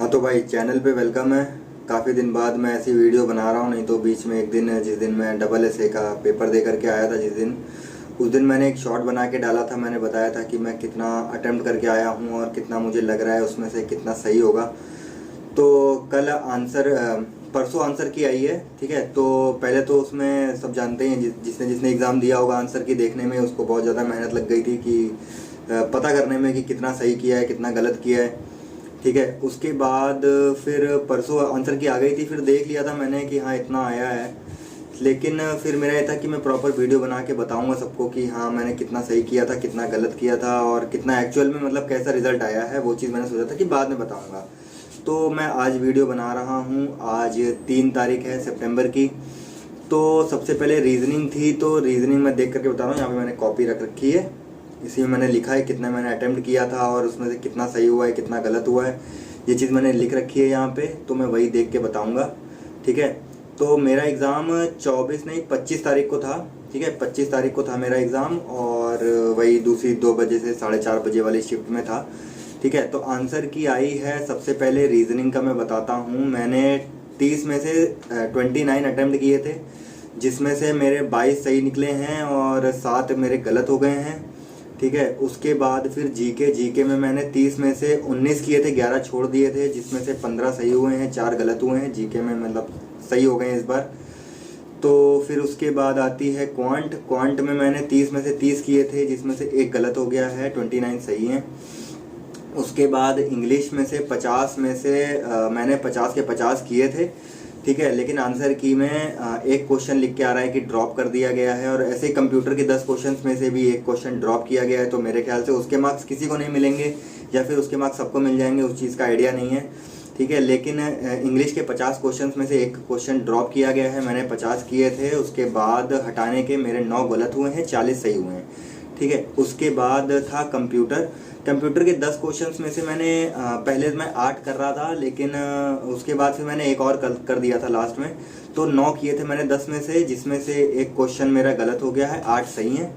हाँ तो भाई चैनल पे वेलकम है। काफ़ी दिन बाद मैं ऐसी वीडियो बना रहा हूँ, नहीं तो बीच में एक दिन जिस दिन मैं डबल एसए का पेपर दे करके आया था उस दिन मैंने एक शॉर्ट बना के डाला था। मैंने बताया था कि मैं कितना अटेम्प्ट करके आया हूँ और कितना मुझे लग रहा है उसमें से कितना सही होगा। तो कल परसों आंसर की आई है, ठीक है। तो पहले तो उसमें सब जानते हैं जिसने जिसने एग्ज़ाम दिया होगा आंसर की देखने में उसको बहुत ज़्यादा मेहनत लग गई थी कि पता करने में कि कितना सही किया है कितना गलत किया है, ठीक है। उसके बाद फिर परसों आंसर की आ गई थी, फिर देख लिया था मैंने कि हाँ इतना आया है। लेकिन फिर मेरा ये था कि मैं प्रॉपर वीडियो बना के बताऊंगा सबको कि हाँ मैंने कितना सही किया था कितना गलत किया था और कितना एक्चुअल में मतलब कैसा रिजल्ट आया है। वो चीज़ मैंने सोचा था कि बाद में बताऊंगा। तो मैं आज वीडियो बना रहा हूँ। आज 3 तारीख है सितंबर की। तो सबसे पहले रीजनिंग थी, तो रीजनिंग मैं देख करके बता रहा हूँ। यहाँ पे मैंने कॉपी रख रखी है, इसी में मैंने लिखा है कितना मैंने अटेम्प्ट किया था और उसमें से कितना सही हुआ है कितना गलत हुआ है, ये चीज़ मैंने लिख रखी है यहाँ पे। तो मैं वही देख के बताऊँगा, ठीक है। तो मेरा एग्ज़ाम 25 तारीख को था, ठीक है। 25 तारीख को था मेरा एग्ज़ाम और वही दूसरी 2 बजे से 4:30 बजे वाली शिफ्ट में था, ठीक है। तो आंसर की आई है। सबसे पहले रीजनिंग का मैं बताता हूँ। मैंने 30 में से 29 अटेम्प्ट किए थे, जिसमें से मेरे 22 सही निकले हैं और 7 मेरे गलत हो गए हैं, ठीक है। उसके बाद फिर जीके में मैंने 30 में से 19 किए थे, 11 छोड़ दिए थे, जिसमें से 15 सही हुए हैं 4 गलत हुए हैं। जीके में मतलब सही हो गए हैं इस बार। तो फिर उसके बाद आती है क्वांट में मैंने 30 में से 30 किए थे, जिसमें से 1 गलत हो गया है, 29 सही हैं। उसके बाद इंग्लिश में से 50 में से मैंने 50 के 50 किए थे, ठीक है। लेकिन आंसर की में एक क्वेश्चन लिख के आ रहा है कि ड्रॉप कर दिया गया है और ऐसे ही कंप्यूटर के 10 क्वेश्चन में से भी एक क्वेश्चन ड्रॉप किया गया है। तो मेरे ख्याल से उसके मार्क्स किसी को नहीं मिलेंगे या फिर उसके मार्क्स सबको मिल जाएंगे, उस चीज़ का आइडिया नहीं है, ठीक है। लेकिन इंग्लिश के 50 क्वेश्चन में से एक क्वेश्चन ड्रॉप किया गया है। मैंने 50 किए थे, उसके बाद हटाने के मेरे 9 गलत हुए हैं, 40 सही हुए हैं, ठीक है। उसके बाद था कंप्यूटर के 10 क्वेश्चंस में से मैंने पहले मैं 8 कर रहा था, लेकिन उसके बाद फिर मैंने एक और कर दिया था लास्ट में। तो 9 किए थे मैंने 10 में से, जिसमें से एक क्वेश्चन मेरा गलत हो गया है, 8 सही हैं,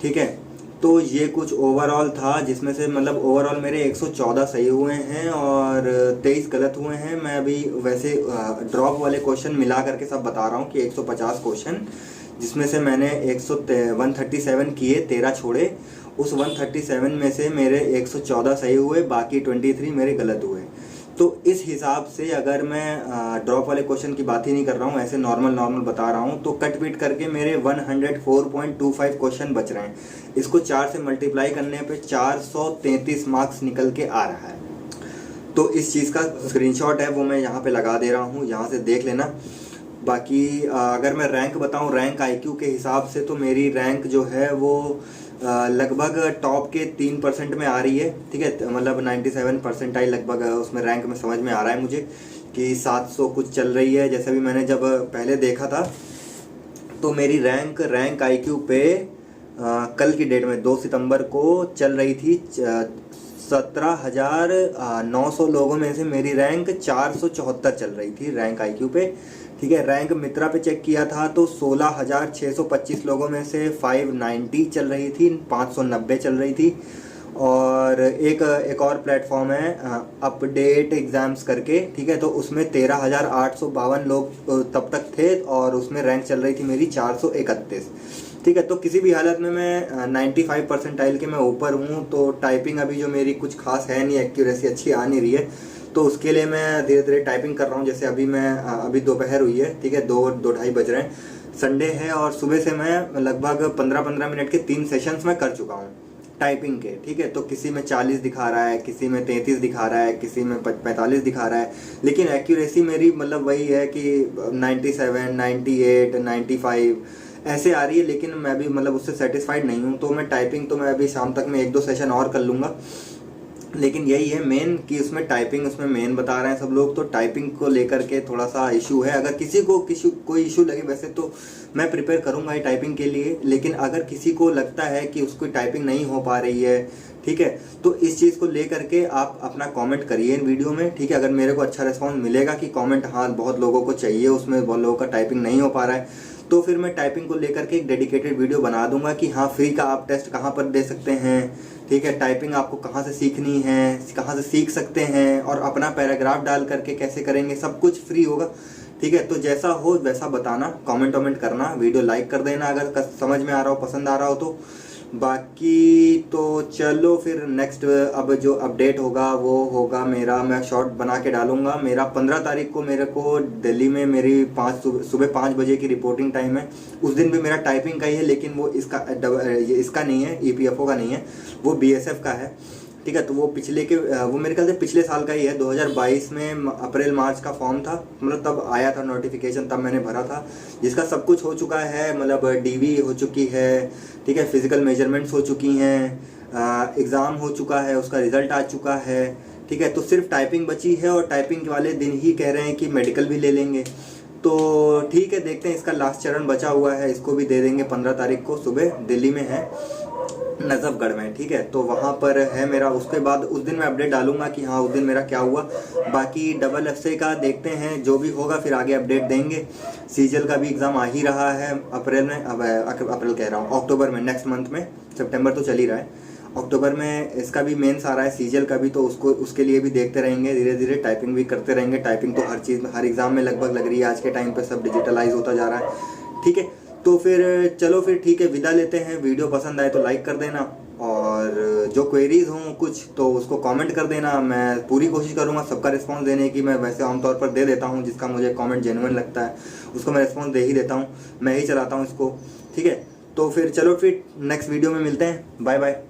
ठीक है। तो ये कुछ ओवरऑल था, जिसमें से मतलब ओवरऑल मेरे 114 सही हुए हैं और 23 गलत हुए हैं। मैं अभी वैसे ड्रॉप वाले क्वेश्चन मिला करके सब बता रहा हूँ कि 150 क्वेश्चन, जिसमें से मैंने 137 किए, 13 छोड़े। उस 137 में से मेरे 114 सही हुए, बाकी 23 मेरे गलत हुए। तो इस हिसाब से अगर मैं ड्रॉप वाले क्वेश्चन की बात ही नहीं कर रहा हूँ, ऐसे नॉर्मल बता रहा हूँ, तो कट पीट करके मेरे 104.25 क्वेश्चन बच रहे हैं। इसको 4 से मल्टीप्लाई करने पे 433 मार्क्स निकल के आ रहा है। तो इस चीज़ का स्क्रीनशॉट है, वो मैं यहाँ पे लगा दे रहा हूँ, यहाँ से देख लेना। बाकी अगर मैं रैंक बताऊँ, रैंक आईक्यू के हिसाब से, तो मेरी रैंक जो है वो लगभग टॉप के 3% में आ रही है, ठीक है। मतलब 97 परसेंटाइल लगभग उसमें रैंक में समझ में आ रहा है मुझे कि 700 कुछ चल रही है। जैसे भी मैंने जब पहले देखा था तो मेरी रैंक आईक्यू पे कल की डेट में 2 सितंबर को चल रही थी 17,900 लोगों में से मेरी रैंक 474 चल रही थी रैंक आईक्यू पे, ठीक है। रैंक मित्रा पे चेक किया था तो 16,625 लोगों में से 590 चल रही थी, 590 चल रही थी। और एक और प्लेटफॉर्म है अपडेट एग्जाम्स करके, ठीक है। तो उसमें 13,852 लोग तब तक थे और उसमें रैंक चल रही थी मेरी 431, ठीक है। तो किसी भी हालत में मैं 95 परसेंटाइल के मैं ऊपर हूँ। तो टाइपिंग अभी जो मेरी कुछ खास है नहीं, एक्यूरेसी अच्छी आ नहीं रही है, तो उसके लिए मैं धीरे धीरे टाइपिंग कर रहा हूँ। जैसे अभी दोपहर हुई है, ठीक है, 2-2:30 बज रहे हैं, संडे है और सुबह से मैं लगभग 15-15 मिनट के 3 सेशंस में कर चुका हूँ टाइपिंग के, ठीक है। तो किसी में 40 दिखा रहा है, किसी में 33 दिखा रहा है, किसी में 45 दिखा रहा है, लेकिन एक्यूरेसी मेरी मतलब वही है कि 97, 98, 95 ऐसे आ रही है। लेकिन मैं भी मतलब उससे सेटिस्फाइड नहीं हूँ। तो मैं टाइपिंग तो मैं अभी शाम तक में 1-2 सेशन और कर लूँगा। लेकिन यही है मेन कि उसमें टाइपिंग उसमें मेन बता रहे हैं सब लोग, तो टाइपिंग को लेकर के थोड़ा सा इशू है। अगर किसी को कोई इशू लगे, वैसे तो मैं प्रिपेयर करूंगा ही टाइपिंग के लिए, लेकिन अगर किसी को लगता है कि उसकी टाइपिंग नहीं हो पा रही है, ठीक है। तो इस चीज़ को लेकर के आप अपना कमेंट करिए इन वीडियो में, ठीक है। अगर मेरे को अच्छा रिस्पॉन्स मिलेगा कि कमेंट हाँ बहुत लोगों को चाहिए, उसमें बहुत लोगों का टाइपिंग नहीं हो पा रहा है, तो फिर मैं टाइपिंग को लेकर के एक डेडिकेटेड वीडियो बना दूंगा कि हाँ फ्री का आप टेस्ट कहाँ पर दे सकते हैं, ठीक है। टाइपिंग आपको कहाँ से सीखनी है, कहाँ से सीख सकते हैं, और अपना पैराग्राफ डाल करके कैसे करेंगे, सब कुछ फ्री होगा, ठीक है। तो जैसा हो वैसा बताना, कमेंट करना, वीडियो लाइक कर देना अगर समझ में आ रहा हो, पसंद आ रहा हो तो। बाकी तो चलो फिर नेक्स्ट अब जो अपडेट होगा वो होगा मेरा, मैं शॉर्ट बना के डालूंगा। मेरा 15 तारीख को मेरे को दिल्ली में मेरी सुबह 5 बजे की रिपोर्टिंग टाइम है। उस दिन भी मेरा टाइपिंग का ही है, लेकिन वो इसका नहीं है, EPFO का नहीं है, वो BSF का है, ठीक है। तो वो वो मेरे ख्याल से पिछले साल का ही है, 2022 में अप्रैल मार्च का फॉर्म था, मतलब तब आया था नोटिफिकेशन, तब मैंने भरा था, जिसका सब कुछ हो चुका है, मतलब DV हो चुकी है, ठीक है, फिजिकल मेजरमेंट्स हो चुकी हैं, एग्ज़ाम हो चुका है, उसका रिजल्ट आ चुका है, ठीक है। तो सिर्फ टाइपिंग बची है, और टाइपिंग वाले दिन ही कह रहे हैं कि मेडिकल भी ले लेंगे। तो ठीक है, देखते हैं, इसका लास्ट चरण बचा हुआ है, इसको भी दे देंगे 15 तारीख को सुबह, दिल्ली में है, नजफगढ़ में, ठीक है। तो वहाँ पर है मेरा, उसके बाद उस दिन मैं अपडेट डालूंगा कि हाँ उस दिन मेरा क्या हुआ। बाकी FSSAI का देखते हैं, जो भी होगा फिर आगे अपडेट देंगे। CGL का भी एग्ज़ाम आ ही रहा है अप्रैल में, अब अप्रैल कह रहा हूँ, अक्टूबर में, नेक्स्ट मंथ में, सितंबर तो चल ही रहा है, अक्टूबर में इसका भी मेंस आ रहा है, CGL का भी। तो उसके लिए भी देखते रहेंगे, धीरे धीरे टाइपिंग भी करते रहेंगे। टाइपिंग तो हर चीज़, हर एग्ज़ाम में लगभग लग रही है, आज के टाइम पर सब डिजिटलाइज होता जा रहा है, ठीक है। तो फिर चलो फिर ठीक है, विदा लेते हैं। वीडियो पसंद आए तो लाइक कर देना, और जो क्वेरीज हों कुछ तो उसको कमेंट कर देना। मैं पूरी कोशिश करूंगा सबका रिस्पांस देने की। मैं वैसे आमतौर पर दे देता हूं, जिसका मुझे कमेंट जेन्युइन लगता है उसको मैं रिस्पांस दे ही देता हूं, मैं ही चलाता हूं इसको, ठीक है। तो फिर चलो फिर नेक्स्ट वीडियो में मिलते हैं, बाय बाय।